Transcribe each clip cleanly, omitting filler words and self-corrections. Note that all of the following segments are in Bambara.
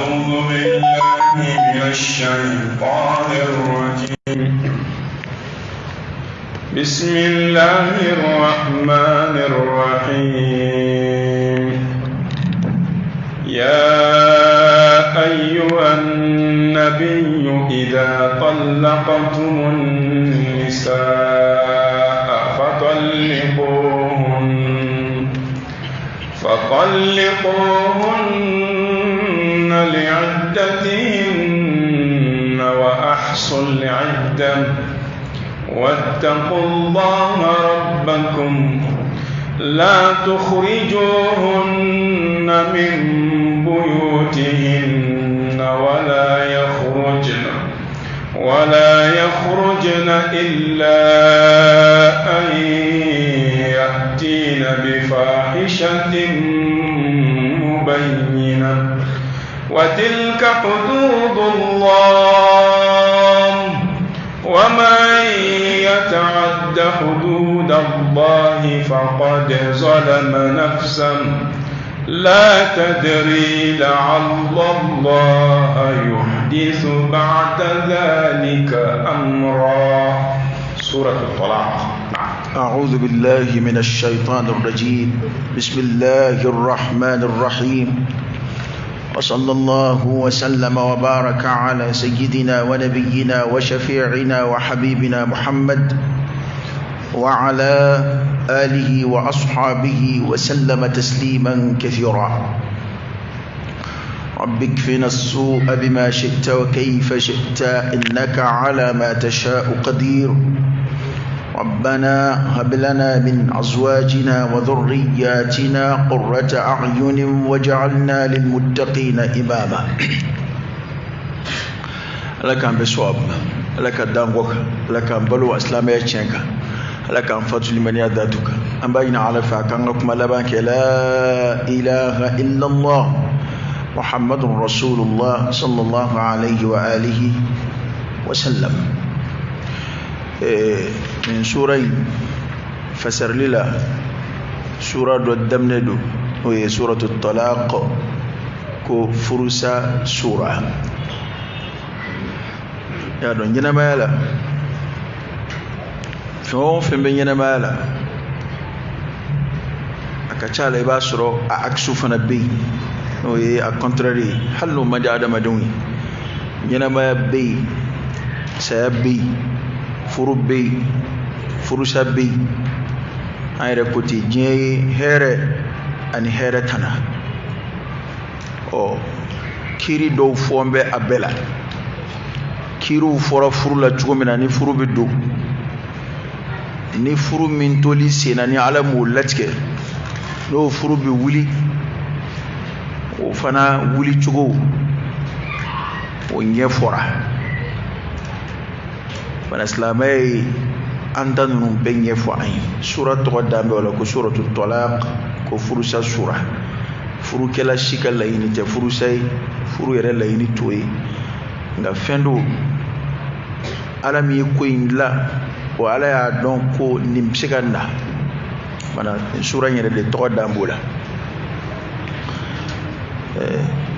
أعوذ بالله من الشيطان الرجيم. بسم الله الرحمن الرحيم. يا أيها النبي إذا طلقتم النساء فطلقوهن لعدتهن وأحصوا العدة واتقوا الله ربكم لا تخرجوهن من بيوتهن ولا يخرجن إلا أن يأتين بفاحشة مبينة وتلك حدود الله ومن يتعد حدود الله فقد ظلم نفسه لا تدري لعل الله يحدث بعد ذلك أمرا. سورة الطلاق. أعوذ بالله من الشيطان الرجيم. بسم الله الرحمن الرحيم. وصلى الله وسلم وبارك على سيدنا ونبينا وشفيعنا وحبيبنا محمد وعلى آله وأصحابه وسلم تسليما كثيرا. رب اكفنا السوء بما شئت وكيف شئت إنك على ما تشاء قدير. ربنا هب لنا من أزواجنا وذرياتنا قرة أعين واجعلنا للمتقين إماما. لك أن بسواب لك دانغوك لك أن بلو أسلامي تشنك لك أن فتل من يذاتك أن بين على فاكانكم لبانك لا إله إلا الله محمد رسول الله صلى الله عليه وآله وسلم. من سورة فسر للا سورة الدمندو وهي سورة الطلاق كو فرسا سورة يا دون جنا مالا فين بين جنا مالا أكتشال يباشرو أكسو فنبي وهي الكونتراري حلو ما جاء دمدوني جنا ما بي سيبي furu be furusa be an yɛrɛ kote diɲɛ ye hɛrɛ ani hɛrɛ tana kiri dɔw fɔ bɛ a bɛɛ la. Kiriw fɔra furu la cogo min na ni furu bɛ don, ni furu min toli senna ni Ala m'o latigɛ, n'o furu bɛ wuli o fana wuli cogo o ɲɛ fɔra. Bana silamɛ an ta ninnu bɛɛ ɲɛfɔ an ye. Sura tɔgɔ dan bɛ o la ko suratu talaq, ko furusa sura. Furukɛla si ka laɲini tɛ furusa ye, furu yɛrɛ laɲini t'o ye. Nka fɛn do Ala min ye ko in dilan, o Ala y'a dɔn ko nin bɛ se ka na. Bana sura in yɛrɛ de tɔgɔ dan b'o la.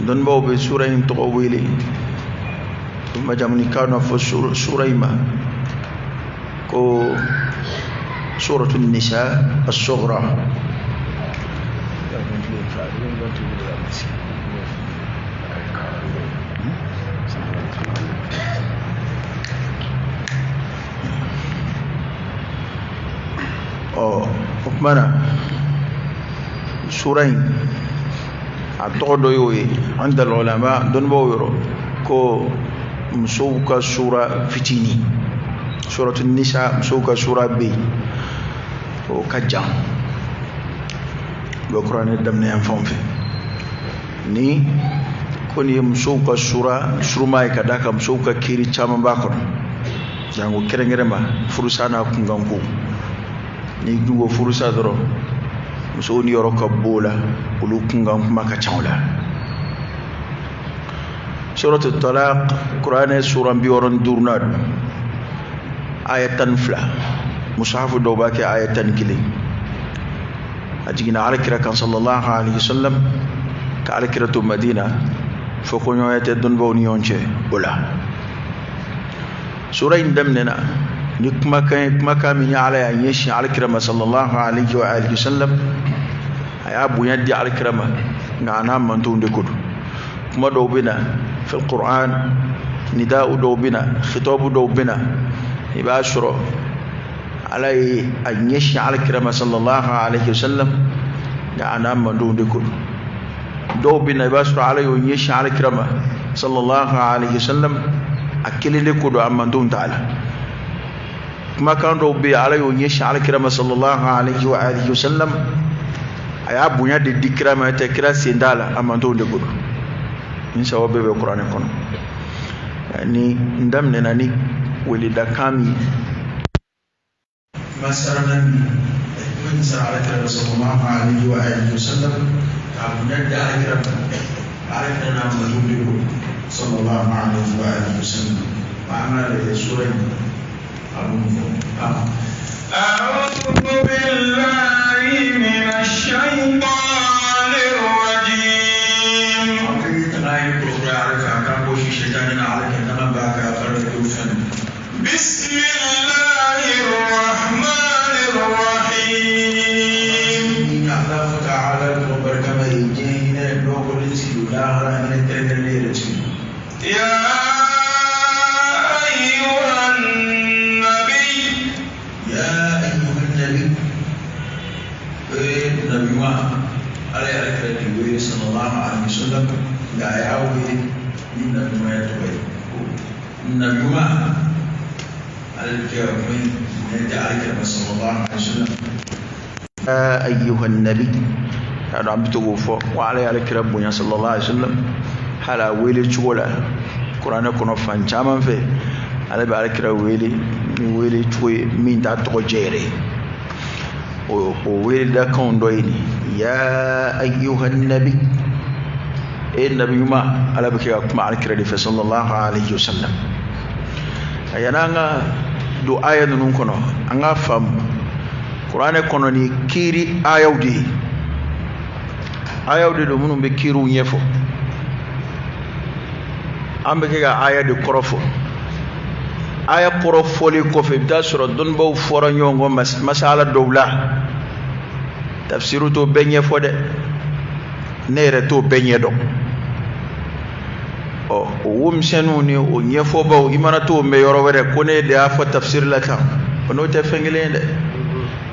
Dɔnnibaw bɛ sura in tɔgɔ wele majamunikan na fɔ sura in ma ko suratu nisa as-sughra. O kumana sura in a tɔgɔ dɔ y'o ye inda al-ulama dɔnnibaw yɔrɔ ko musow ka sura fitini. Suratu nisa musow ka sura bɛ yen o ka jan, bɛ kuranɛ daminɛ yan fan fɛ. Ni ko nin ye musow ka sura suruma ye ka d'a kan musow ka kiri caman b'a kɔnɔ. Jango kɛrɛnkɛrɛn ma furusa n'a kunkanko. Ni dun ko furusa dɔrɔn musow ni yɔrɔ ka bon o la, olu kunkan kuma ka ca o la. Suratu talaq Quran sura 65 ayat 12 mushafu dɔw b'a kɛ ayat 11. A jiginna alakira kan sallallahu alaihi wasallam ka alakira to Madina foko nyoyete don bo ni yonche ola sura indamnena ni kuma kan min ala ya yeshi alkrama sallallahu alaihi wa alihi wasallam aya bunya di alkrama ngana mantu ndekudu kuma do bina fi alquran نداء دوبنا خطاب دوبنا يباشر علي أن يشي على الكرامة صلى الله عليه وسلم أنا من دون دكول دوبنا يباشر علي أن يشي على الكرامة صلى الله عليه وسلم أكل لكل أمن دون تعالى ما كان دوبي علي أن يشي على الكرامة صلى الله عليه وآله وسلم أيا بنيا دي كرامة تكرا سندالا أمن دون دكول إن شاء الله بالقرآن يكون ni ndamne nani welida kami masarana min sa'alaka sallallahu alaihi wa alihi wasallam abuna da'ira arakana mazubiru sallallahu alaihi wa alihi wasallam ma'ana da sura a'udhu billahi minash shaitanir rajim akai program ka ko shi shaytanin alaka بسم الله الرحمن الرحيم الله تعالى وبركاته يجينا لوكل سيولا يا أيها النبي النبي ما عليه الصلاة صلى الله عليه وسلم لا يعود النبي ما يتوي النبي ما صلى الله عليه وسلم يا أيها النبي هذا عم بتوقف وعليه عليك ربنا صلى الله عليه وسلم هلا ويلي شغلة قرآن كنا فانجاما في على بالك ويلي شوي مين تاتو جيري وويلي ده كون دويني يا أيها النبي النبي ما على بك مع الكريم صلى الله عليه وسلم ayananga do aya nun kono anga fam qur'ane kono ni kiri ayawdi do munum be kiru nyefo ambe ga aya de korofo aya korofo li ko fe tasoro don baw foro nyongo masala dowla tafsiru to benye fo de nere to benye do o wumsenuni o nyefo baw imana to me yoro were ko ne de afa tafsir la ta ono te fengelende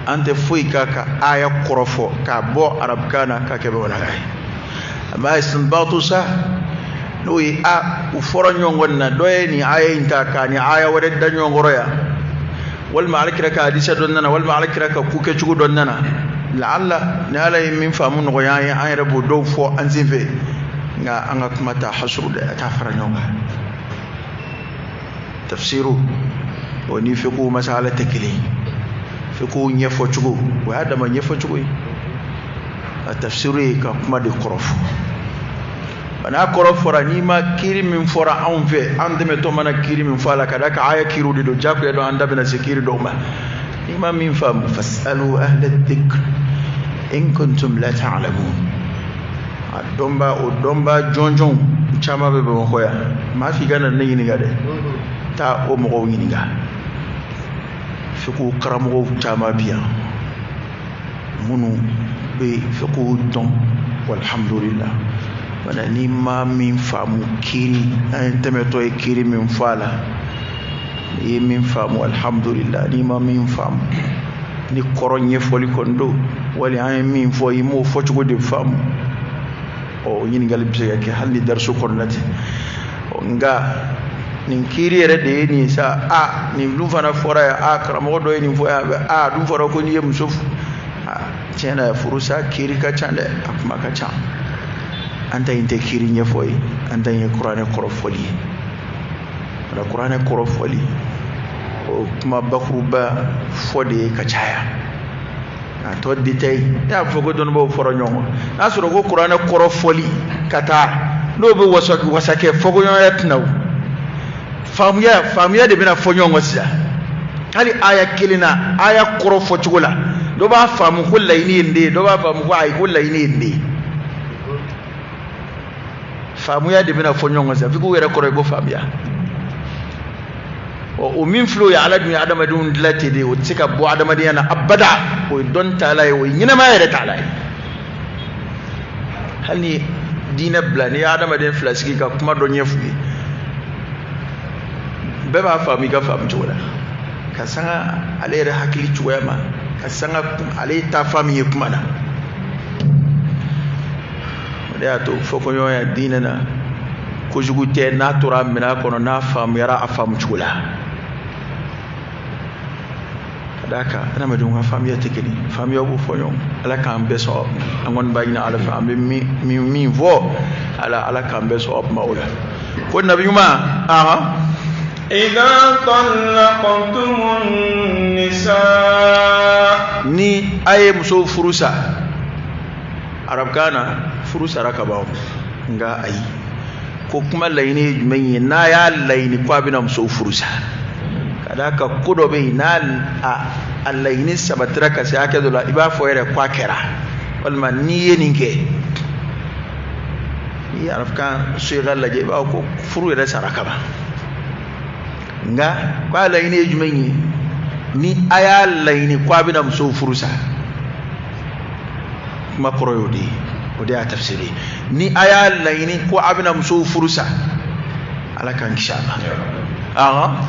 ante fuy kaka aya korofo ka bo arab kana ka ke wala ay ama istinbatu sa no yi a u foro nyongon na doye ni aya inta ka ni aya wore da nyongoro ya wal ma'alikra ka hadisa don nana wal ma'alikra ka kuke chugo don nana la'alla ne alay min famun go yayi ay rabu do fo anzive nga anga kuma ta hasru da ta fara nyonga tafsiru woni fiqhu masala takli fiqhu nyefo chugo wa hada ma nyefo chugo tafsiru ka kuma de korof bana korof rani ma kiri min fora anve ande me to mana kiri min fala kada ka aya kiru do jakku do anda bena sekiri do ma ima min fam fasalu ahla dhikr in kuntum la ta'lamun domba jonjon chama be bo khoya ma fi gana ne yini gade ta o mo yini ga fiku karamo chama biya munu be fiku don walhamdulillah wala ni ma min famu kiri an tameto e kiri min fala ni min famu alhamdulillah ni ma min famu ni koronye foli kondo wali an min fo yimo fo chugo de famu o yin galib se ke halli darsu konnati nga nin kiri rede ni sa a ni lu fana fora a karamo do ni fo ya a du fora ko ni yem suf cena furusa kiri ka chande akuma ka cha anta inte kiri nya foyi anta yin qur'ane korofoli da qur'ane korofoli o kuma bakruba fode ka chaya a to ditay ya fogo don bo foro nyongo asuro go qur'ana korofoli kata no be wasake fogo nyongo tnaw famuya de bina fo nyongo sia hali aya kilina aya korofo chugula do ba famu kullaini inde do ba famu ko ay kullaini inde faamuya de bena fo ɲɔgɔn sa fiku yɛrɛ kɔrɔ i ko faamuya o min filɛ ya ala dun ye adamadenw dilan ten de o tɛ se ka bɔ adamadenya na abada o ye dɔn taala ye o ye ɲɛnɛmaya yɛrɛ taala ye hali ni diinɛ bila ni ye adamaden fila sigi ka kuma dɔ ɲɛ f'u ye bɛɛ b'a faamu i ka faamu cogo la ka sanga ale yɛrɛ hakili cogoya ma ka sanga ale ta faamu ye kuma na o de y'a to fɔfɔɲɔgɔnya diinɛ na kojugu tɛ n'a tora minɛn kɔnɔ n'a faamuyara a faamu cogo la ka d'a kan adamadenw ka faamuya tɛ kelen faamuya b'o fɔ ɲɔgɔn ala k'an bɛɛ sɔn an kɔni b'a ɲini ala fɛ an bɛ min fɔ ala k'an bɛɛ sɔn kuma o la ko nabi ɲuman إذا طلقتم النساء ni a ye muso furu sa arabukan na furu sara ka ban nka ayi ko kuma laɲini ye jumɛn ye n'a y'a laɲini ko a bɛna muso furu sa ka d'a kan ko dɔ bɛ yen n'a a laɲini sabatira ka se hakɛ dɔ la i b'a fɔ yɛrɛ ko a kɛra walima n'i ye nin kɛ n'i ye arabukan so ka lajɛ i b'a fɔ ko furu yɛrɛ sara ka ban nka ko a laɲini ye jumɛn ye ni a y'a laɲini ko a bɛna muso furu sa kuma kɔrɔ y'o de ye o de y'a tafsiri ni a y'a laɲini ko a bɛna muso furu sa ala k'an kisi a ma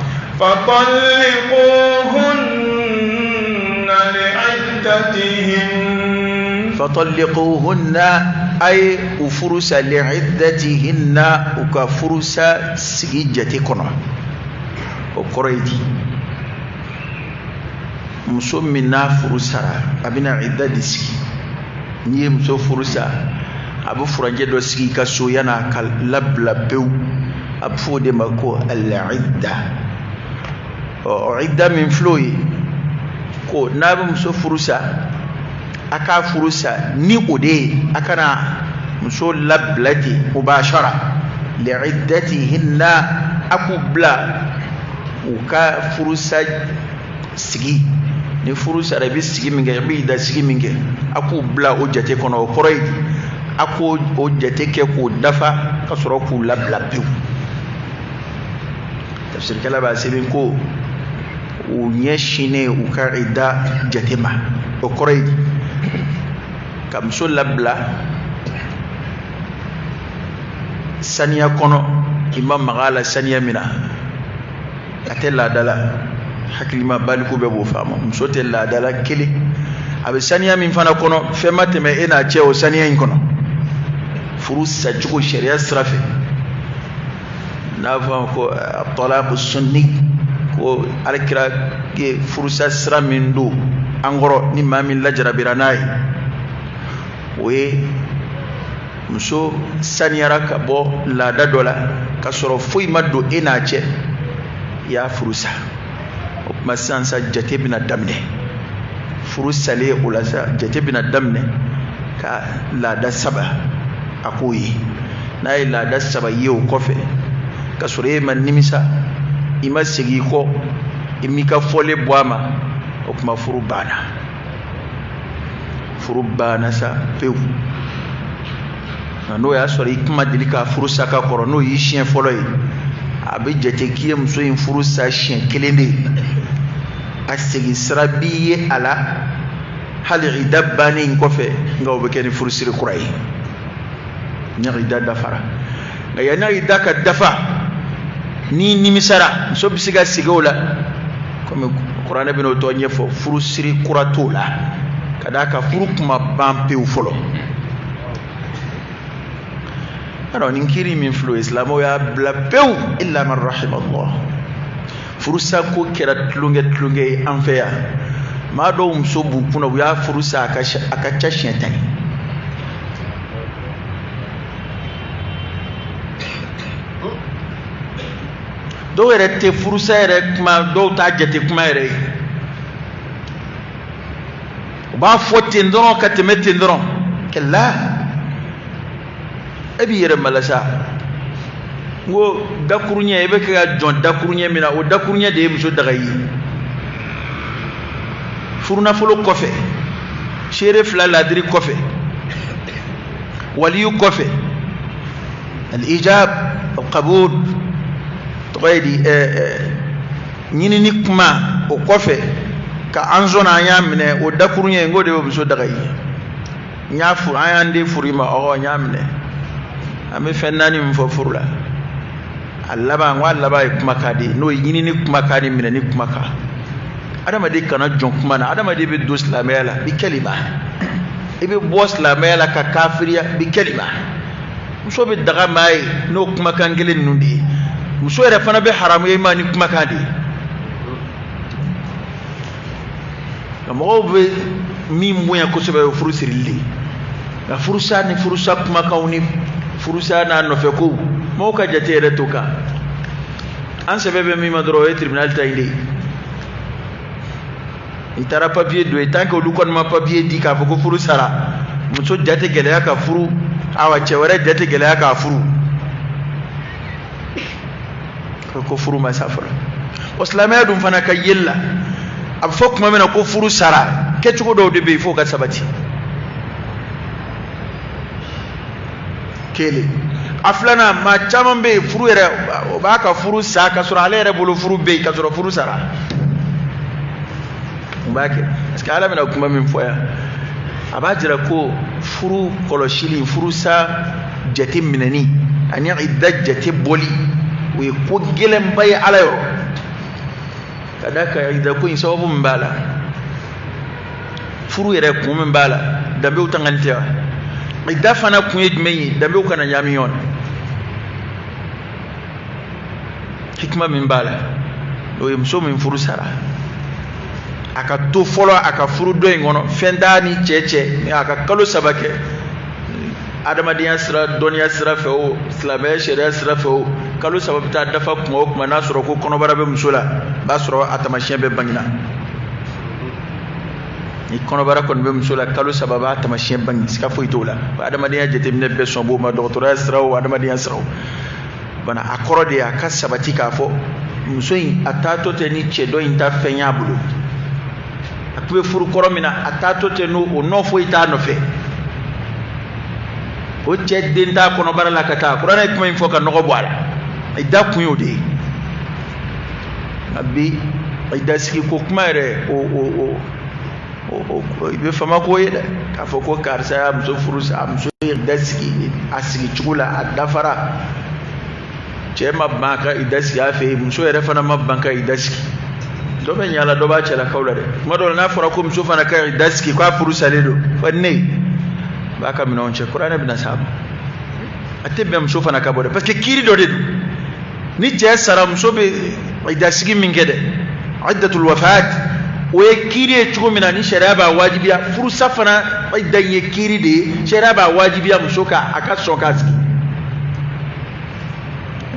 fatalliquhunna ay u furu sa li'iddatihinna u ka furu sa sigi jate kɔnɔ o kɔrɔ ye di muso min n'a furu sara a bɛna idda de sigi n'i ye muso furu sa a bɛ furanjɛ dɔ sigi i ka so yan'a ka labila pewu a bɛ fɔ o de ma ko al-idda o idda min filɛ o ye ko n'a bɛ muso furu sa a k'a furu sa ni o de ye a kana muso labila ten mubashara li'iddatihinna a k'u bila u ka furu sa sigi ni furu sara i bɛ sigi min kɛ i bɛ idda sigi min kɛ a k'u bila o jate kɔnɔ o kɔrɔ ye di a k'o o jate kɛ k'o dafa ka sɔrɔ k'u labila pewu tafsirikɛla b'a sɛbɛn ko u ɲɛsinnen u ka idda jate ma o kɔrɔ ye di ka muso labila saniya kɔnɔ i ma maga a la saniya min na a tɛ laada la hakilima baliku bɛɛ b'o faamu muso tɛ laada la kelen a bɛ saniya min fana kɔnɔ fɛn ma tɛmɛ e n'a cɛ o saniya in kɔnɔ furu sacogo sariya sira fɛ n'a fɔ ko talaqu sunni ko alakira ye furusa sira min don an kɔrɔ ni maa min lajarabira n'a ye o ye muso saniyara ka bɔ laada dɔ la ka sɔrɔ foyi ma don e n'a cɛ i y'a furusa o tuma sisan sa jate bɛna daminɛ furu salen o la sa jate bɛna daminɛ ka laada saba a k'o ye n'a ye laada saba ye o kɔfɛ ka sɔrɔ e ma nimisa i ma segin i kɔ i m'i ka fɔlen bɔ a ma o tuma furu banna sa pewu n'o y'a sɔrɔ i kuma deli ka furu sa ka kɔrɔ n'o y'i siɲɛ fɔlɔ ye a bɛ jate k'i ye muso in furu sa siɲɛ kelen de a segin sira b'i ye a la hali idda bannen in kɔfɛ nka o bɛ kɛ ni furusiri kura ye ɲa idda dafara nka yanni idda ka dafa ni nimisara muso bɛ se ka segin o la komi kuranɛ bɛna o tɔ ɲɛfɔ furusiri kura t'o la ka d'a kan furu kuma ban pewu fɔlɔ alors nin kiri min filɛ o ye silamɛw y'a bila pewu illa man rahimallah furusa ko kɛra tulonkɛ ye an fɛ yan maa dɔw muso b'u kunna u y'a furusa a ka ca siɲɛ 10 dɔw yɛrɛ tɛ furusa yɛrɛ kuma dɔw t'a jate kuma yɛrɛ ye u b'a fɔ ten dɔrɔn ka tɛmɛ ten dɔrɔn kɛla e b'i yɛrɛ malasa n ko dakuruɲɛ i bɛ kɛ ka jɔn dakuruɲɛ min na o dakuruɲɛ de ye muso daga ye furunafolo kɔfɛ seere 2 ladiri kɔfɛ waliyu kɔfɛ الإجاب القبول تقيدي نيني نكما وقفة كأنزونا يامنه ودكورني ينقودي وبسو دغي نيافو عياندي فريما أو يامنه أمي فناني مففورلا allaba ngwa allaba kuma kadi no yini ni kuma kadi mina ni kuma ka adama de kana jon kuma na adama de be do islamela bi kalima ibe bo islamela ka kafiriya bi kalima muso be daga mai no kuma kan gelen nundi muso era fana be haramu yima ni kuma kadi mo be mi moya ko so be furu sirili la furusa ni furusa kuma kauni furusa na no fe ko mo ka jatere toka an sebebe mi madro e tribunal tainde itara papier do tant que lu kon ma papier di ka ko furu sara muso jate gele ka furu awa cewere jate gele ka furu ko furu ma safara waslama dum fana ka yella ab fok ma mena ko furu sara ke cugo do de be fo ka sabati kele aflana ma chaman be furu yere ba ka furu sa ka sura ale yere bolo furu be ka sura furu sara mbake parce que ala mena kuma min foya abajira ko furu koloshili furu sa jati minani ani idda jati boli we ko gelem bay ala yo kadaka idda ko insawabu mbala furu yere ko mbala dambe utangantia idda fana kunye jmeyi dambe ukana nyami yon hikma min bala do yimso min furu sara aka to folo aka furu do ngono fendani cheche aka kalo sabake adama diya sira doniya sira fe o islamaya sharia sira fe o kalo sabata dafa kuma nasoro ko kono barabe musula basoro atamashin be bangina ni kono bara kon be musula kalo sababa atamashin bangi ska fo itola adama diya jete mine be sombo ma doctorat sira o adama diya sira bana akoro de aka sabati ka fo musoyin atato te ni chedo inta fenya bulu akube furu koromina atato te no ono fo ita no fe o chedde nda kono bara la kata qur'ana kuma info ka no boala ida kunyo de abi ida siki ko kuma re o be fama ko yeda ka fo ko karsa am so furu am so ida siki asiki chula adafara chema banka idasi afi muso yere fana mabanka idasi do ben yala do ba cela kawla de modo na fara ko muso fana kai idasi ko afuru saledo fanne baka mina onche qur'ana bin sahaba atebe muso fana ka bode parce que kiri do de ni je sara muso be idasi gi mingede iddatul wafat we kiri chugo mina ni sharia ba wajibiya furu safana idanye kiri de sharia ba wajibiya muso ka aka sokaski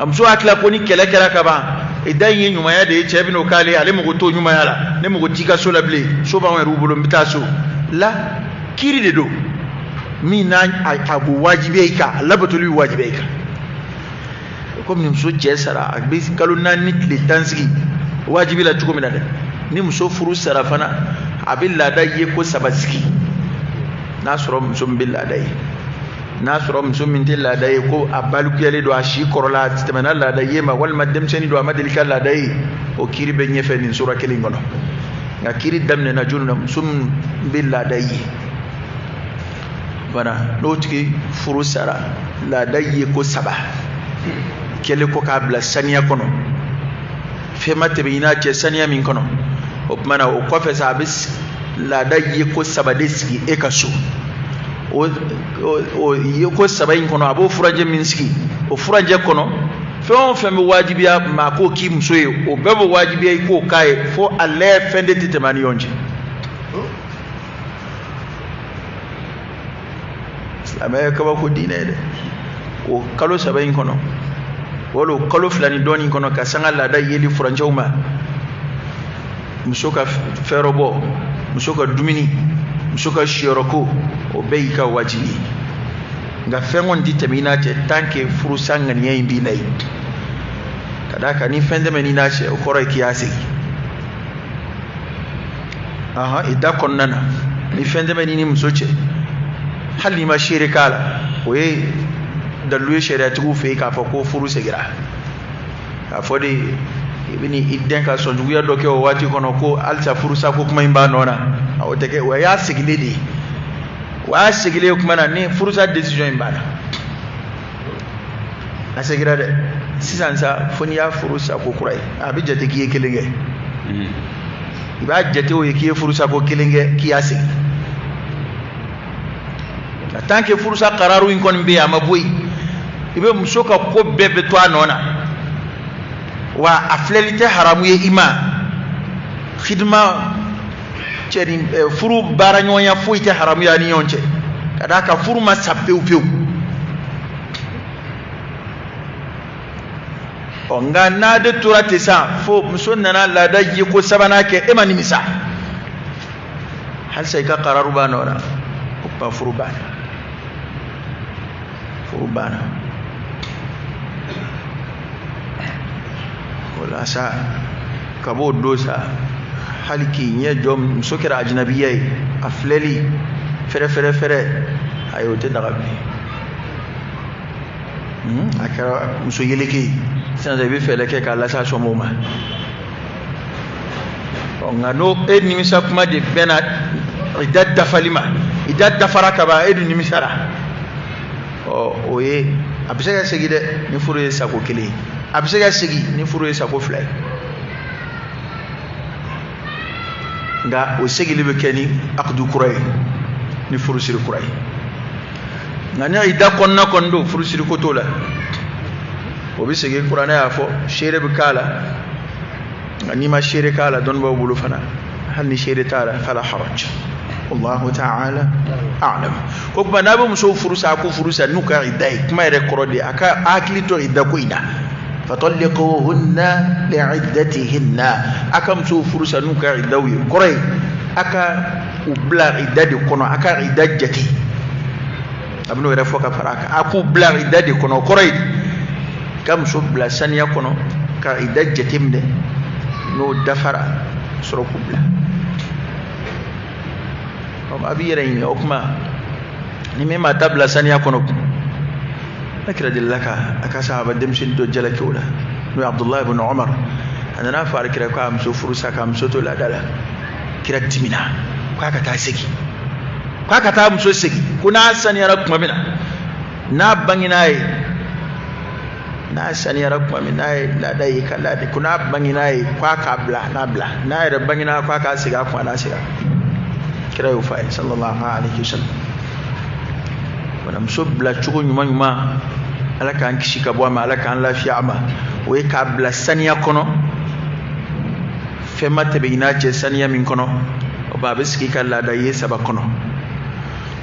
amso akla ko ni kele kala ka ba idan yin nyuma ya da yace ibn kale ale mu to nyuma ya la ne mu tika so lable so ba wani rubulo mbita so la kiri de do mi na abu wajibi ka labatul wajibi ka ko min so je sara be kalu na ni le tansigi wajibi la tuko mina da ni muso furu sara fana abilla da ye ko sabasiki nasro musum billah dai nasro musum min tilla dai ko abalu kele do ashi korola temana la dai ma wal madem seni do amadilika la dai o kiri be nyefe ni sura kele ngono nga kiri damne na junna musum billah dai bana lotiki furu sara la dai ko saba kele ko kabla saniya kono fema tebina che saniya min kono o mana o ko fe sabis la dai ko saba deski e kaso o yeko sabayin kono abo furaje minski o furaje kono fon femme wajibiya ma ko ki musoye o bebo wajibiya ko kai fo alle fende titemani yonje islamaya kaba ko dine de o kalo sabayin kono wolo kalo flani doni kono ka sangala da yeli furanje uma musoka ferobo musoka dumini musoka shioroko o beika wajibi nga fengon ditamina te tanke furusa ngani yimbi nay kadaka ni fende menina che o koro kiyasi ida konnana ni fende menini musoche hali ma shirikala we dalu shari'atu fe ka fa ko furu segira ka fodi ibini idden ka sonju ya doke o wati kono ko alta furu sa ko kuma imba nona o teke wa ya sigile di wa sigile kuma na ni furu sa decision imba na asegira de sisan sa foni ya furu sa ko kurai abi jate ki yekelenge iba jate o yeke furu sa ko kelenge ki yasi tanke furu sa qararu in kon be amaboy ibe musoka ko bebe to anona wa aflelite haramu ye ima khidma ceri furu baranyonya fuite haramu ya ni yonche kada ka furu ma sapeu peu onga na de turate sa fo musonna na la daji ko sabana ke emani misa hal sai ka qararu banona ko furu bana wala sa kabo dosa halki nye jom sokira ajnabiyai afleli fere ayote dagabi akara muso yeleki sana da bi fele ke kala sa so moma ngano nimisa kuma de bena idad dafalima idad dafaraka ba nimisara oye abisega segide ni furu sako kele abisega segi ni furu sako fly nga o segi libe keni aqdu kuray ni furu sir kuray ngani ida konna kondo furu sir ko tola o bi segi qur'ana ya fo shere be kala ngani ma shere kala don ba bulu fana hanni shere tala fala haraj wallahu ta'ala a'lam ko kuma na ba muso furusa ko furusa nuka idai kuma ere korode aka akili to idda ko ina fatalliquhunna li'iddatihinna aka muso furusa nuka idawi korai aka ubla iddadi kono aka iddajati abno ere foka faraka aku bla iddadi kono korai kam so bla saniya kono ka iddajati no dafara soro kubla abi yarayin okuma ni me mata bla saniya kono nakira dillaka aka sahaba demsin do jala kewla no Abdullah ibn Umar anana fara kira ko am so furusa kam so to la dala kira timina ko aka ta sigi ko aka ta am so sigi kuna saniya rakuma mina na banginaye na saniya rakuma mina la dai kala de kuna banginaye ko aka bla na da bangina ko aka siga ko na siga kira yo fa sallallahu alaihi wasallam wana msobla chugo nyuma alaka ankishika bwama alaka an lafiya ama we kabla saniya kono fema tebe inaje saniya min kono o babiski kala da yesa ba kono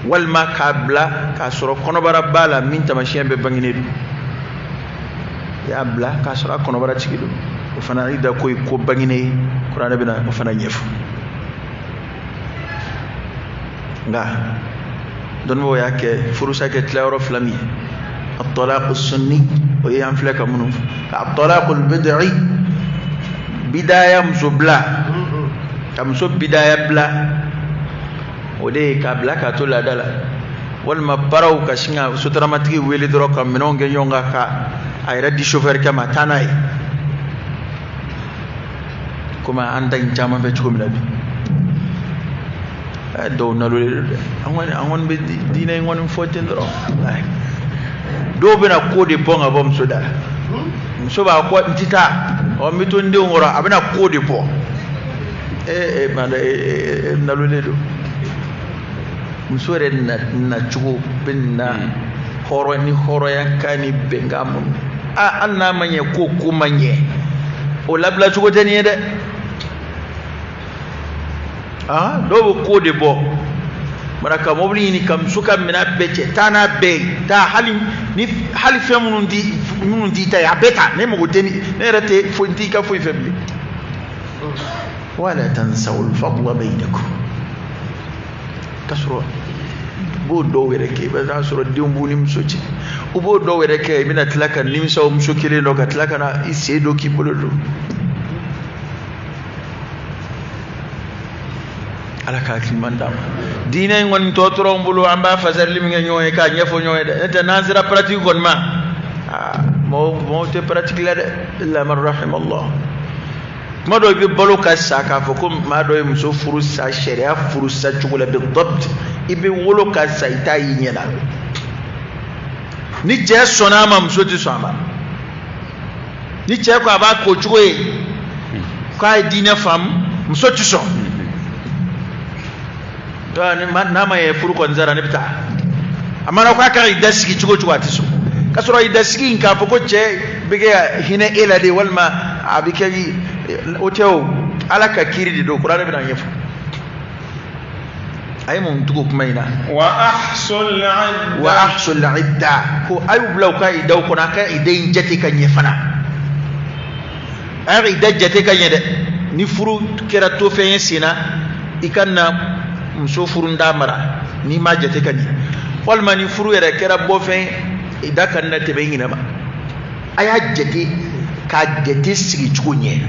wal ma kabla ka soro kono barabala min tamashiyan be bangine ya bla ka soro kono bara cigido o fana ida koy ko bangine qur'ana bina o fana nyefu nga don wo yake furusa ke tlawro flami at-talaq as-sunni o yam flaka munu at-talaq al-bid'i bidaya mzubla kam so bidaya bla o de ka bla ka to la dala wal mabaraw ka shinga sutra matiki weli dro kam minon ge yonga ka ay raddi chauffeur kama tanay kuma anda jama be chukum labi do na lole angon be dina ngon foten do do bena kode ponga bom soda so ba ko ntita o mito ndi ngora abena kode po mala na lole do musore na chugo benna horo yankani bengam anna manye ko kumanye o labla chugo tani de do ko de bo maraka mobli ni kam suka mina beche tana be ta hali femunun di ta ya beta ne mo teni ne rate fonti ka foi febli wala tansawul fadla bainakum kasro bo do were ke ba za suro dimbu nim soci ubo do were ke mina tlaka nim so mshokile no ka tlaka na ise do ki bolodo ala ka kiman dama diine ngon to toron bulu amba fasar limi nyoy ka nyefo nyoy de ta nazira pratique gon ma mo te pratique la de illa man rahim Allah ma do bi balo ka saka fo ko ma do muso furu sa sharia furu sa chugula bi dabt ibe wolo ka sa ita yinyela ni je sona ma muso ti sona ni je ko aba ko chugoye ko ay diine fam muso ti son to ni man na ma ye furu ko nzara ni bita amana ko aka ida sigi chugo chugo atiso kasoro ida sigi nka fo ko che bige hine ela de walma abike oteo alaka kiridi do qur'an bi na yefu ay mun tugo kuma ina wa ahsul idda ko ayub law ka ida ko na ka ida jati kan yefana ay ida jati kan yede ni furu kera to fe sina ikanna muso furu ndamara ni ma jati kan walma ni furu yere kera bo fe ida kan na tebe ngina ba aya jati ka jati sigi chugunye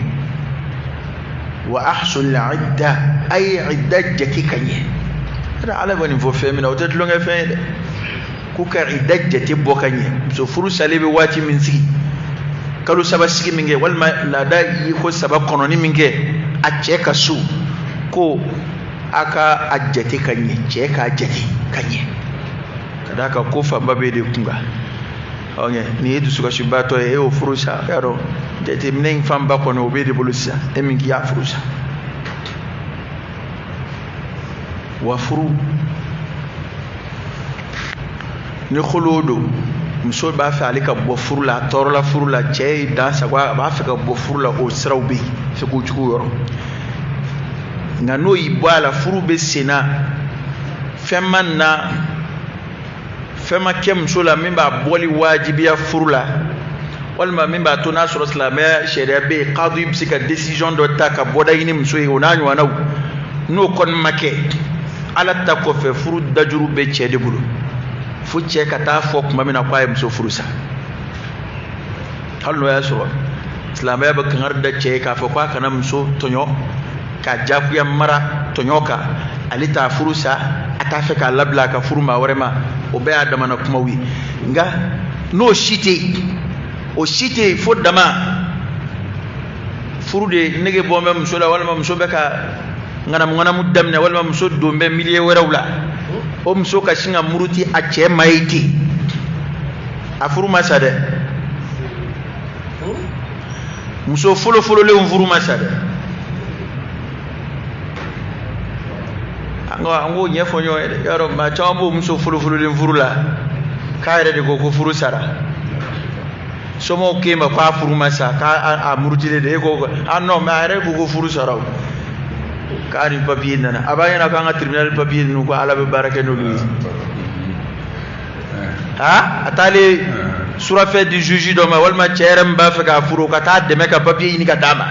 wa ahsul idda ay idda jati kanye ada ala bani fo femina o tet longa fende ku ka idda jati bo kanye so furu salibi wati min sigi kalu saba sigi minge walma la da yi ko saba kononi minge a ce ka su ko aka ajjati kanye ce ka jati kanye kada ka ko fa babe de kunga onye ni edu suka shibato e o furusa yaro jati mnen famba ko no be de bulusa e mingi ya furusa wa furu ni khuludu muso ba fa alika bo furu la torla furu la che da sa ba fa ka bo furu la o srawbi fi ko chuku yoro ngano ibala furu be sena femanna fema kem sula mimba boli wajibiya furula walma mimba to nasro islamia sharia be qadi bisika decision do taka boda yini msoyi onanyo wanaw no kon make ala ta ko fe furu dajuru be chede bulu fu che kata fok mamina kwaye mso furusa halno ya so islamia be kan da che ka fa kwa kana mso tonyo ka jafu ya mara tonyoka alita furusa atafe ka labla ka furuma warema o be adama na kuma wi nga no shite o shite fo dama furude nege bombe musola wala musobe ka ngana mu damne wala muso dombe miliye werawla o muso ka shinga muruti a ce maiti a furuma sade muso folo le furuma sade ango nyefo nyo yaro ma chambo muso fulu le furula kaire de ko furu sara somo kema kwa furu masa ka amurtile de ko anno ma are ko furu sara kari papier nana abayana ka nga tribunal papier nu ko ala be barake no lui ha atale sura fait du juge do ma walma cherem ba fa ka furu ka ta de me ka papier ni ka dama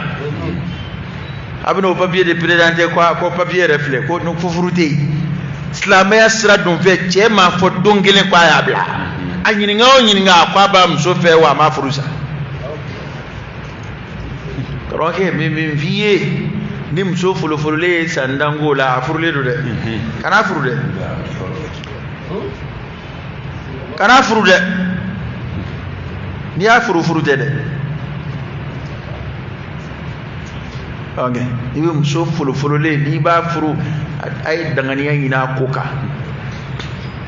abino papier de présenté quoi ko papier reflet ko no fufurute islamaya sira don fe che ma fo dongele kwa ya bla anyini nga kwa ba mso fe wa ma furusa kroke mi vie ni mso folo le sandango la afurle do de kana furude ni afuru de okay ibe muso folo le ni ba furu ay danganiya ina koka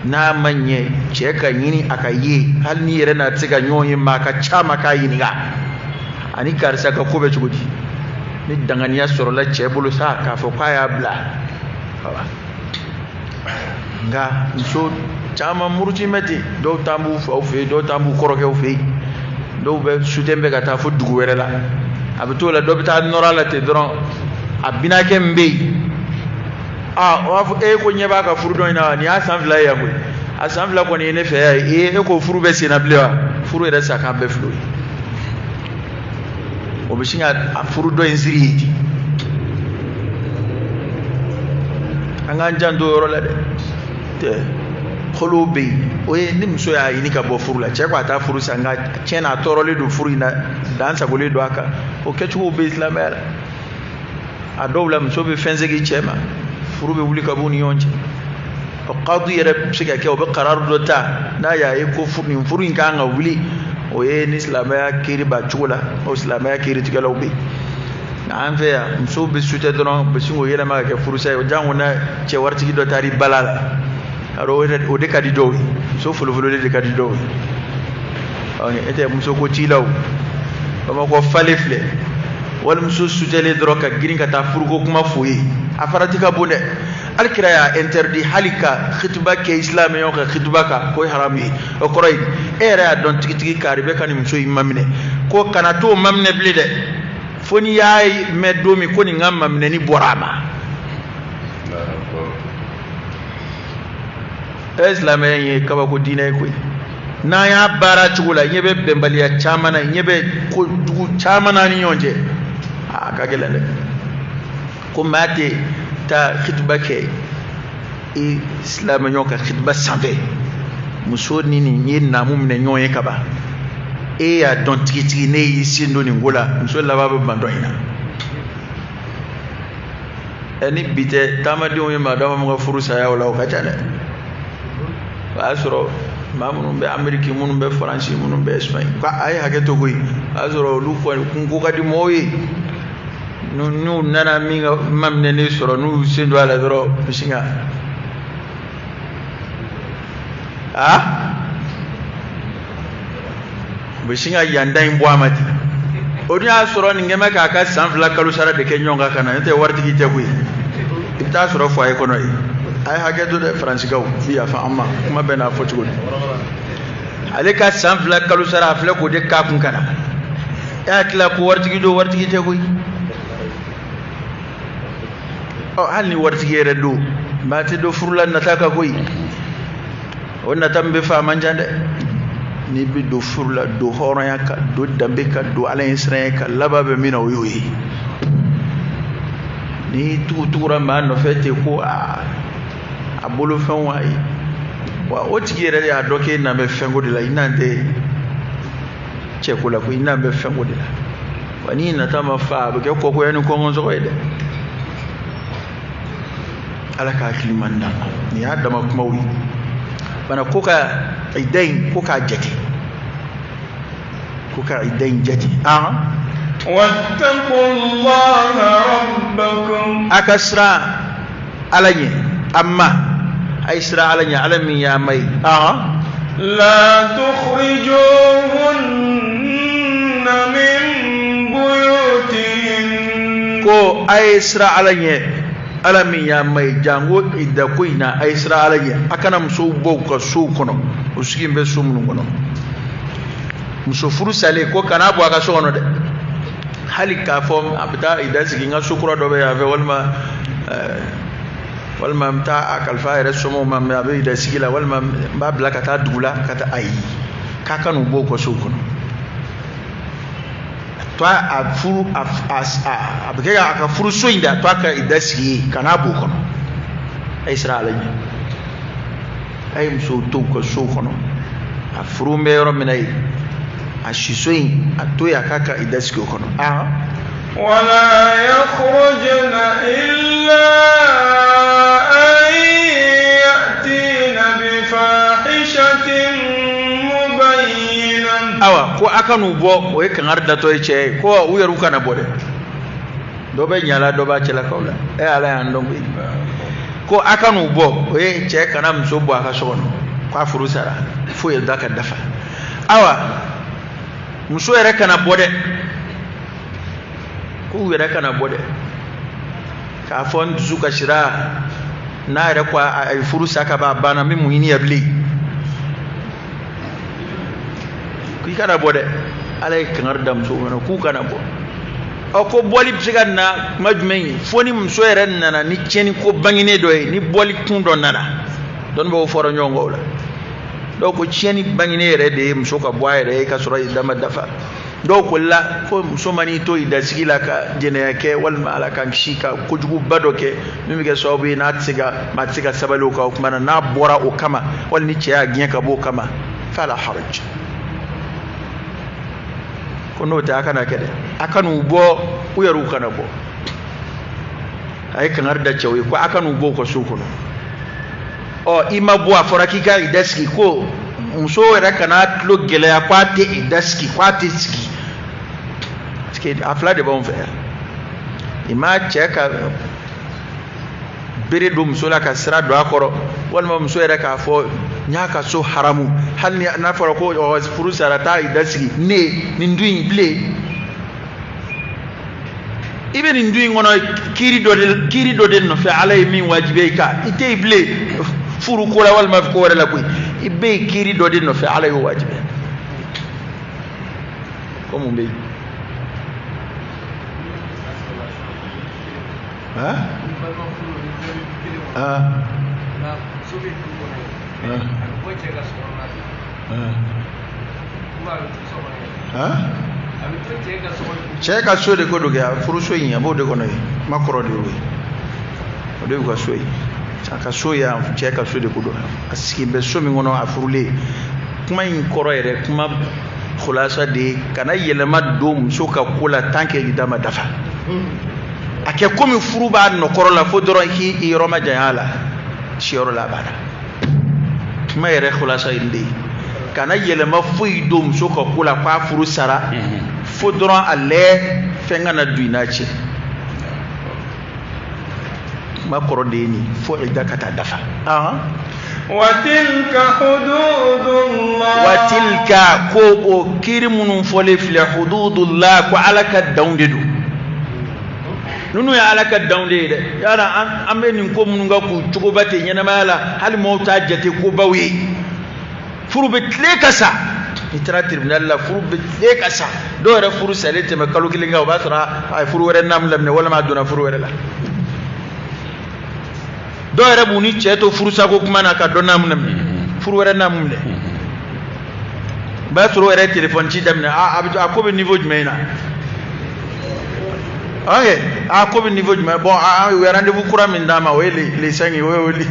na manye ce ka yini aka yi hal ni yere na tsiga nyoyin ma ka chama ka yini ga ani karsa ka kobe chugudi ni danganiya soro la ce bulu sa ka fo kwaya bla nga muso chama muruti meti do tambu fo fe do tambu koroke fe do be sutembe ka ta fo dugu were la abitola do bita norala te dron abina kembe wafu ko nyeba ka furu do ina ni asanfla ya ko asanfla ko ni ne fe ko furu be sina blewa furu ida saka be flu o be singa furu do nziri anga njando yoro la de te kholobe o ni mso ya yini ka bo furu la che ko ata furu sanga chena torole do furu ina dansa gole do aka o kechu be islamela adowla mso be fenze gi chema furu be wuli ka buni yonje o qadi yere siga ke o be qarar do ta na ya e ko furu in ka nga wuli o ye ni islamaya kiri ba chula o islamaya kiri tigala ubi na an fe ya muso be sute dono be singo yele ma ke furu sai o jango na che warti do tari balala aro o de kadi do so fulu de kadi do on ete muso ko tilaw kama ko falifle wal muso sutele doro ka girin ka ta furu ko kuma fuyi afarati ka bonde alkira ya interdit halika khitba ke islam yo ka khitba ka ko harami o koroy era don tigi karibe kan muso imamine ko kana to mamne blide foni yaay meddomi ko ni ngam mamne ni borama islam ye kaba ko dine ko na ya bara chugula nyebe bembaliya chamana nyebe ko dugu chamana ni yonje ka gelale ko mate ta khitba ke islam nyoka khitba sanve muso nini ni namum ne nyoye kaba ya don tigi ne yisi ndo ni ngola muso la baba bando ina eni bite tamadi o yema dama mo furusa ya wala o katale asoro mamunum be ameriki munum be france munum be spain ka ay hage to goy asoro lu ko ko kadi moyi nu nana minga mamne ne soro nu sendo ala dro bisinga bisinga yanda imbo amati odi asoro ni ngema ka ka sanfla kalu sara de kenyonga kana nte wartigi teguy ita soro fo ay kono ay hage to de france gaw biya fa amma kuma bena fotugo aleka sanfla kalu sara afle ko de ka kun kana ya kila ko wartigi teguy o halni wartigi redo mate do furla nataka koy onna tambe fa manjande ni bi do furla do horonya ka do dambe ka do ala israel ka lababe mina oyoyi ni tuura ma no fete ko a bolo fen wa o tigere ya doke na be fengo de la inande che ko la ko ina be fengo de la wani na tama fa be ko yani ko ngonzo ko ede alaka kilimanda ni adama kuma wi bana koka idain koka jati wattaqullaha rabbakum akasra alanye amma aisra alanye alamin ya mai la tukhrijuhunna min buyutihin ko aisra alanye alamin ya mai jango idda kuina aisra alanye akana muso bo ka so kono usigin be so mun kono muso furu sale ko kana bo aka so kono de halika fom abda idda sigin ga sukura do be ya ve walma mta akal faire somo mam ya be idda sigila walma babla kata dula kata ai kakanu bo ko so kono to a furu abgega aka furu so inda to aka idasi kana bo kono israel ni ay muso to ko so kono a furu mbero minai a shisoin ato ya kaka idasi ko kono wala yakhrujna illa an yatina bi fahishatin awa ko akanu bo o e kan arda to eche ko uyeru kana bode do be nyala do ba chela kawla e ala ya ndongo ko akanu bo o e che kana mso bo aka sono kwa furu sara fu e daka dafa awa mso ere kana bode ko ere kana bode ka fon zuka shira na ere kwa ai furu saka ba bana mi muhini yabli kana bode alay kangar dam so wono ku kana bo o ko boli bsiganna majmei foni mso eren nana ni ceni ko bangine doy ni boli tundo nana don bo foro nyongo la do ko ceni bangine re de mso ka boy re ka sura dama dafa do ko la ko mso mani to ida sigila ka jene yake wal mala kan shika ko jugu badoke mimi ke so bi na tsiga ma tsiga sabalo ka kuma na bora o kama wal ni ciya gyen ka bo kama fala haraj kono ta kana kede akanu bo uyaru kana bo ay kangar da cewe ko akanu go ko sukuno o ima bo afora kika idaski ko muso era kana tlo gele ya kwate idaski kwate ski ski afla de bon faire ima cheka bere do muso la ka sira do akoro walma muso era ka fo nyaka so haramu hal ni na fara ko furu sarata idaski ne ni nduin ble ibe ni nduin ngono kiri do den no fa alay min wajibe ka ite ble furu ko la walma ko wala ko ibe kiri do den no fa alay wajibe ko mo be Cheka so de ko do ga furu so yin abo de ko no makoro de we o de ko so yi chaka so ya cheka so de ko do asiki be so mi ngono afurule kuma yin koro ere kuma khulasa de kana yelema dom so ka kula tanke gidama dafa ake komi furu ba no koro la fodoro ki i roma jayala shioro la bana kuma ere khulasa inde kana yelema fuyi dom so ka kula kwa furu sara fodoro ale fenga na duinache ma koro de ni fo ida kata dafa watilka hududullah watilka ko o kirimunun fole fil hududullah ko alaka dawndedu nunu ya alaka dawnde de yara ambe nin ko munun ga ku tugo bate nyana mala hal mota jate ko bawi furu be tlekasa itra tribunal la furu be tlekasa do re furu salete me kalu kilinga ba sura ay furu were nam lamne wala ma duna furu were la do re buni cheto furu sa ko kuma na ka do nam nam furu were nam le ba sura were telephone ci damne a ko be niveau jmeina okay a ko be niveau jmeina bon we rendez-vous kura min dama we les sangi we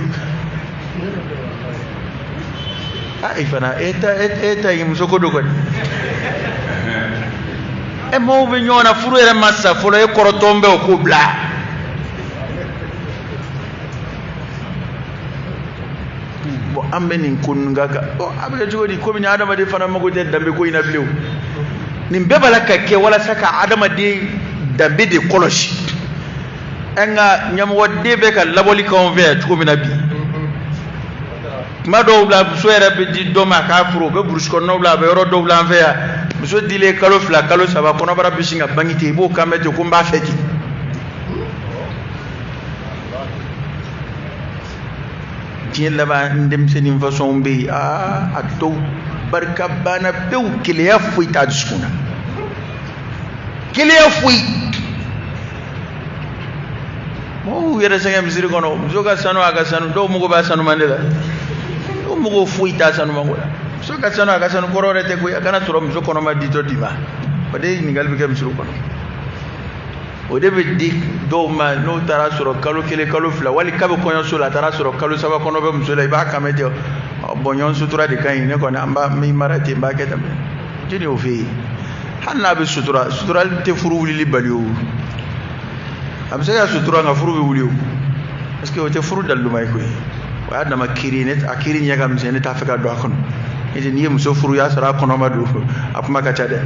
ifana eta yimsoko dogo e mo be nyona furu era massa folo e korotombe o kubla bo ambe nin kunga ka o abe jodi ko min adama de fana mago de dambe ko ina blew nin be balaka ke wala saka adama de dambe de koloshi enga nyam wadde be ka laboli convert ko mina bi ma do bla so era be di do ma ka furo be burus ko no bla be ro do bla fea so dile kalo fla kalo saba ko no bara be singa bangite bo kamete ko mba feki tien la ba ndem senin façon be ato barka bana bew kile ya fuita diskuna kile ya fui mo yere sanga misiri kono zoga sanu aga sanu do mugo ba sanu mandela mugo fuita sanu mangola so ka sanu aga sanu korore te ko kana toro mzo kono ma dito dima bade ni galbi kam suru kono o de be di do ma no tara soro kalo kele kalo fla wali kabe konyo sura tara soro kalo saba kono be mzo la ba kamete bonyon sutura de kan ne kono amba mi marati ba ke tambe jini o fi hanna be sutura te furu wuli li baliyo am se ya sutura nga furu be wuliyo parce que o te furu dalu may ko ada makiri net akiri nyaga mzene tafika do akono ede niye muso furu ya sara kono madu akuma kacha de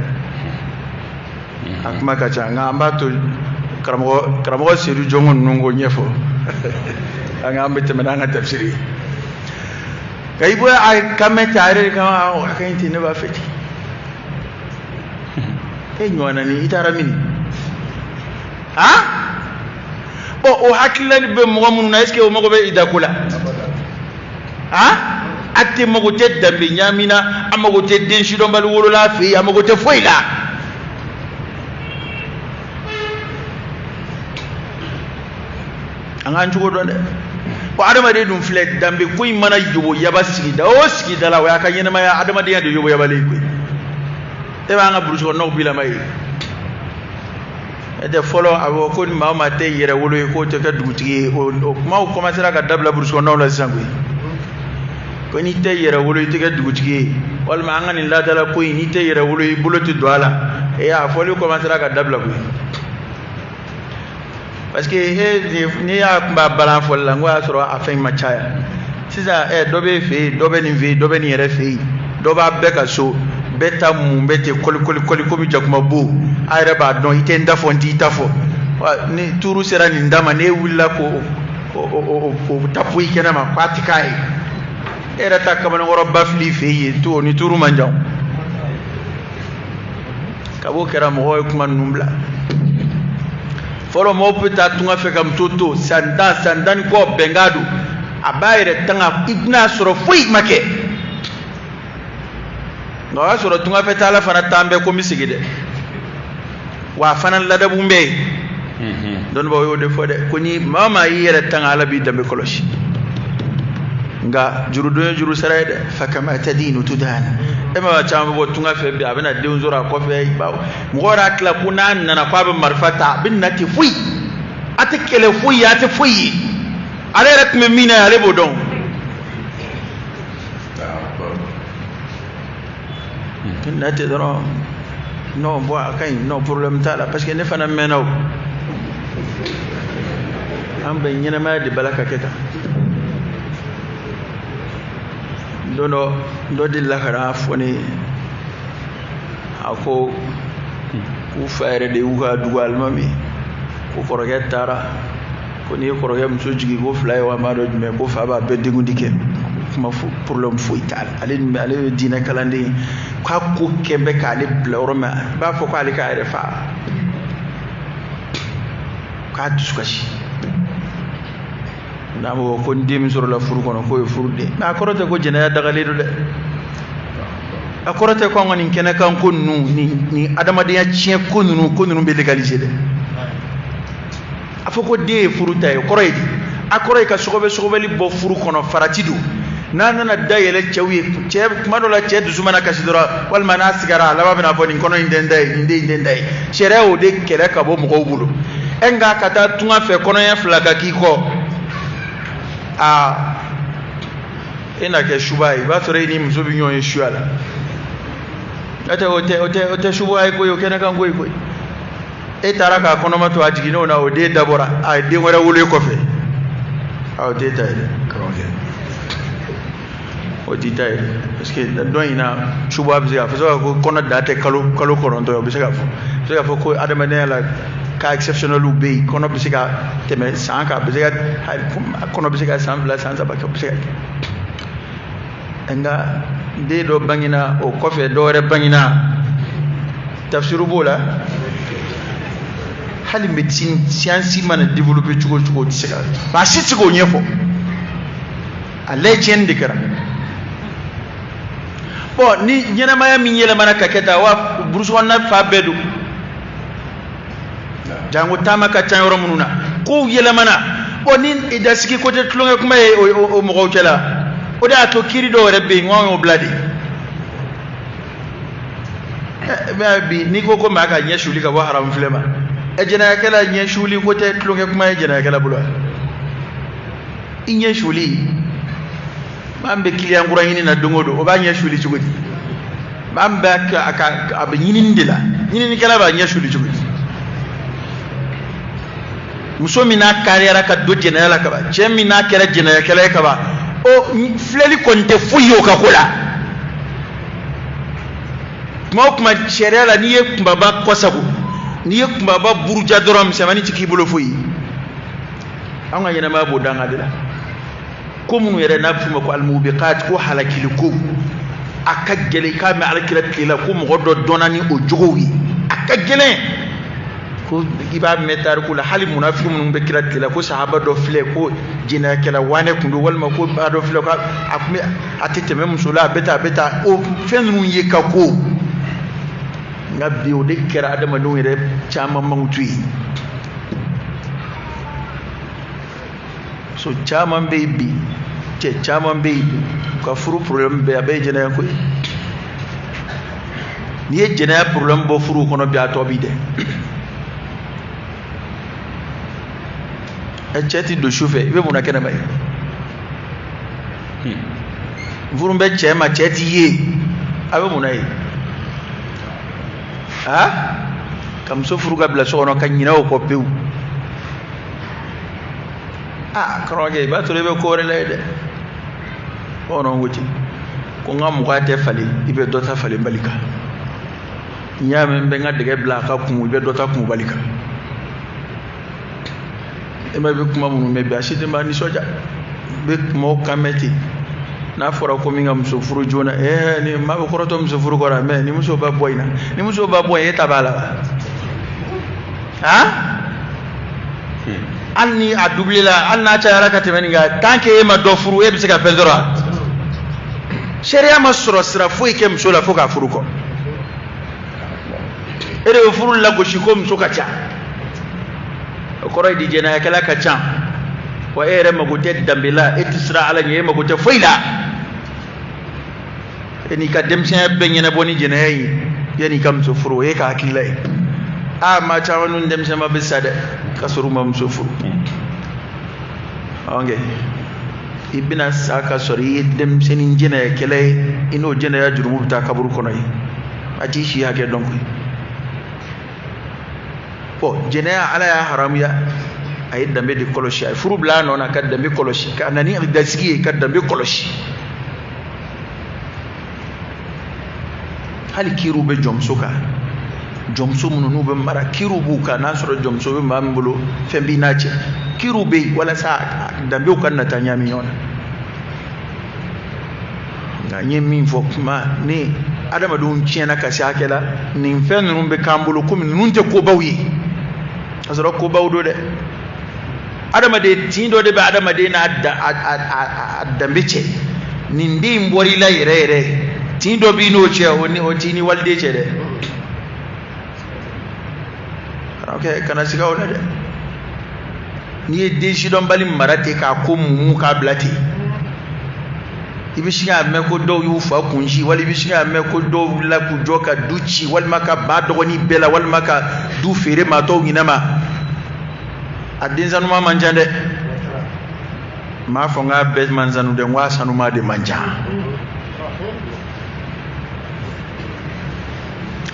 akuma kacha nga ambato karamo seru jongon nungo nyefo nga ambete menanga tafsiri kaibo ay kameta are kama akainti ne ba feti nywana ni itaramini o hakilani be mo mun na eske o mo be idakula ate mogo te dambe nyamina amogo te den shido mbal wolo la fi amogo te foila anga njugo do de ko adama de dum flet dambe koy mana yobo yaba sigida o sigida la wa ka yene ma adama de yobo yaba le koy e ba nga buru so no bila may e de folo abo ko ma ma te yere wolo ko te ka dugutigi o ma ko commencer ka dabla buru so no la sangu ko ni te yere wolo te ka dugutigi wal ma nga ni la dala ko ni te yere wolo buloti do ala e ya folo commencer ka dabla ko parce que ni ya ba balan fo la ngwa soro afin machaya sisa do be fe do be ni ve do be ni yere fe do ba be ka so beta mu bete koli ko mi jakuma bo ayre ba don ite ndafo ndi tafo ni turu sera ni ndama ne willa ko o tapu ikena ma patikai era ta kamana ngoro bafli fe to ni turu manjaw kabo kera mo hoy kuma numbla folo mo peta tunga fe kam toto sandan ko bengadu abayre tanga ibna soro fui make ngawa soro tunga fe tala fana tambe ko misigide wa fana ladabu mbe don bo yode fode ko ni mama yere tanga ala bi dambe koloshi nga juru sarayde fakama tadinu tudan ema chamba bo tunga fe bi abena de unzura ko fe ba ngora kla kunan na kwa be marfata bin nati fui atikele fui ati fui ale rek me mina ale bodon nati dron no bo akay no problème tala parce que ne fana menaw ambe nyina ma de balaka keta dono dodi lakara foni ako ku fayre de uga dugal mami ko koroge tara ko ni koroge mso jigi go fly wa ma do me ko fa ba bedde ngundike kuma fu problème fu ital ale dina kalande ka ko kembe ka le bloroma ba fo ko ale ka refa ka tuskashi namo ko ndim sur la furu kono ko furde ma korote ko jena dagale do de akorote ko ngani kene kan ko nu ni adama de ya cien ko nu be legaliser de afoko de furu tay koroydi akoroy ka sogobe li bo furu kono faratidu nana dayele cewi ce madola ce du zumana kasidora wal manasigara laba bina foni kono indendai sherewo de kele ka bo mo bulu enga kata tunga fe kono ya flaka kiko ina ke shubai ba sore ni mzubi nyon shuala ata ote shubai ko yo kena kan goy e taraka kono mato ajigino na ode dabora a de ngora wulo ko fe a ode tayde kronge odi tayde parce que don ina shuba bi ga fa ko kono date kalo kono to bi ga fo ko adama ne la ka exceptional ou be kono bi ga teme sanka bi ga kono bi ga san bla san sabaka bi ga nga de do bangina o kofe do re bangina tafsiru bola hali médecine science man développer chugo tsika ba shi tsigo nyefo a legend dikara bo ni nyena maya minyele mana kaketa wa bruso na fa bedu jango tama ka chanyoro mununa ko yele mana bo ni idasiki ko te tlonga kuma o mo ko kela o da to kiri do rebe ngwa bladi bi ni ko maka nyeshuli ka bo haram flema ejena kala nyeshuli ko te tlonga kuma ejena kala bulwa inyeshuli mambe kiliya ngura yini na dongodo o ba nyeshuli chugudi mambe aka abnyini ndila nyini kala ba nyeshuli chugudi musomi na carrière ka do general ka ba chemi na kera general kala ka ba o fleli konte fuyo ka kula kuma sheria ni ye kumbaba kosabu ni ye kumbaba buruja dorom semani tikibulo fuyi anga yana ma bodanga dila ko munu yere na fuma ko almubiqat ko halakil ko akagele ka me alkirat lila ko mo goddo donani o jogowi akagele ko giba metar kula hali munafiqun mun be kirat lila ko sahaba do fle ko jina kala wane kundu walma ko do fle ko akme atete mem sula beta o fennu yeka ko ngabbi o de kera adama no yere chama mangutui so chama baby che chama baby ko furu problem be abe jena ko ni jena problem bo furu kono bi atobi de e cheti do chauffeur be mona kena bay furu be chema cheti ye abe mona yi ha kam so furu ga bla so no kan nyina o ko pew karoge ba to be ko relede ono wuti ko ngam ko ate fali ibe dota fali balika nyame be ngadde ge bla ka kumu ibe dota kumu balika e ma be kuma mun me be asite ma ni soja be mo kameti na fora ko mi ngam so furu jona ni ma be ko to mi so furu ko ra me ni muso ba boyna ni muso ba boy e tabala anni a doublé la anna cha yara ka temeni ga tanke e ma do furu e bi se ka pendora sharia ma soro sira fo e ke muso la fo ka furu ko ere furu la go shi ko muso ka cha ko ray di jena kala ka cha wa ere ma go te dambila etisra ala nye ma go te foila eni ka demsen be nyene boni jena yi yani kam so furu e ka akilai ma cha wonu demsen ma be sade kasuru mam so furu onge ibina saka sori dem senin jena kele ino jena ya jurumu ta kaburu kono yi ati shi hage donc po jena ya ala ya haram ya ay dambe di koloshi ay furu bla nona kad dambe koloshi ka nani da sigi kad dambe koloshi hali kiru be jomsuka jomso mununu be mara kiru buka na soro jomso be mambulo fembi nace kiru be wala sa dambe kan na tanyami yona na nyemi fo kuma ni adama dun ciena ka sakela ni fennu be kambulo kum nun te ko bawyi asoro ko bawdo de adama de tindo de be adama de na dambe ce ni ndi mbori la irere tindo bi no ce oni o tini walde ce de okay kana siga wala de ni deji don bali marate ka ko mu ka blati ibishiga me ko do yu fa kunji wali ibishiga me ko do la ku joka duchi wal maka ba do ni bela wal maka du fere ma to nginama adin zanu ma manjande ma fo nga be manzanu de wa sanu ma de manja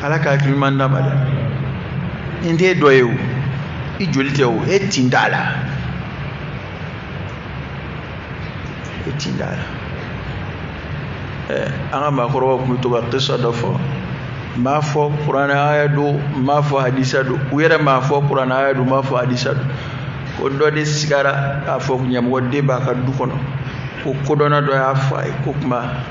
alaka kimanda bada inde doyewu ijolitewu etindala anga makoro ko to ba qissa do fo ma fo qur'ana aya do ma fo hadisa do wera ma fo qur'ana aya do ma fo hadisa do ko do de sigara a fo nyam wodde ba ka du kono ko dona do ya fay ko kuma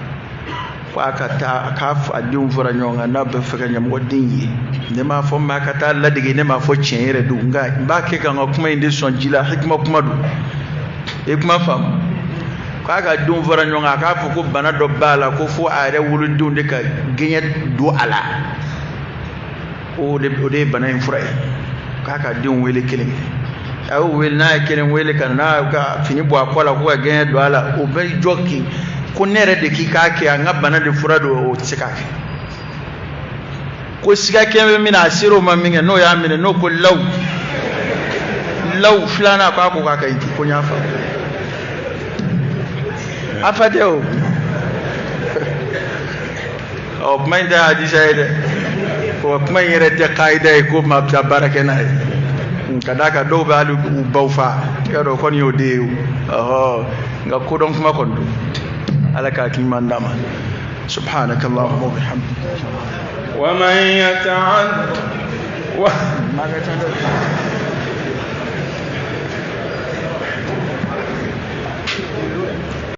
ko akata ka fa dum fora nyonga na be feka nyam wodde yi ne ma fo ma kata la dige ne ma fo chenere du nga ba ke kan kuma inde son jila hikma kuma du e kuma fam ko aga dum fora nyonga ka fo ko bana do bala ko fo are wulu dunde ka genya do ala o de bana en fura ka ka dum wele kelen aw wel na kelen wele kan na ka fini bo akola ko genya do ala o be jokki ko nere de ki ka ke anga bana de fura do o tsikake ko siga kembe mina asiro maminga no ya mine no ko law fulana ko ko ka iti ko nyafa afadeo o mainda hadisa ide ko kuma yere de qaida ko mabda barakena kadaka do balu bawfa yaro kon yo de nga ko don kuma kon do alaka kimandama subhanakallahumma wa bihamdika ومن يتعد